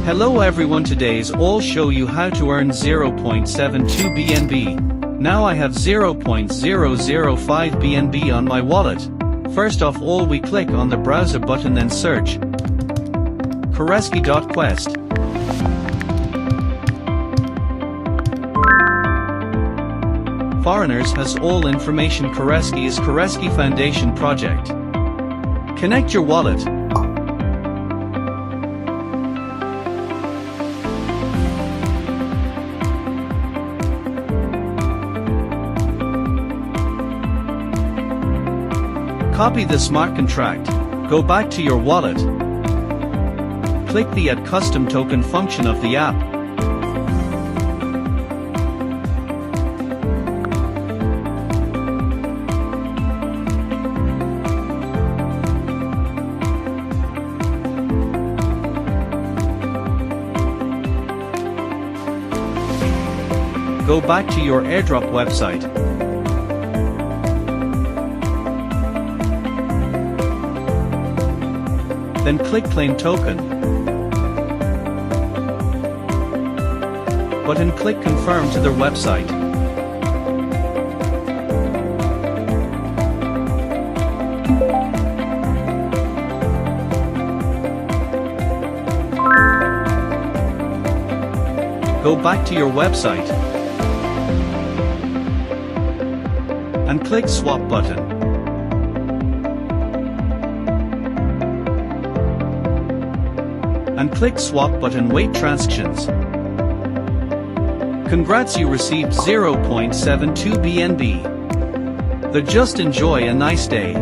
Hello everyone, today's all show you how to earn 0.72 BNB. Now I have 0.005 BNB on my wallet. First of all, we click on the browser button, then search CoreSky.quest. Foreigners has all information. CoreSky is CoreSky Foundation project. Connect your wallet. Copy the smart contract. Go back to your wallet. Click the Add Custom Token function of the app. Go back to your Airdrop website. Then click Claim Token. Button, click Confirm to their website. Go back to your website and click Swap button. And click Swap button. Wait transactions. Congrats, you received 0.72 BNB. Just enjoy a nice day.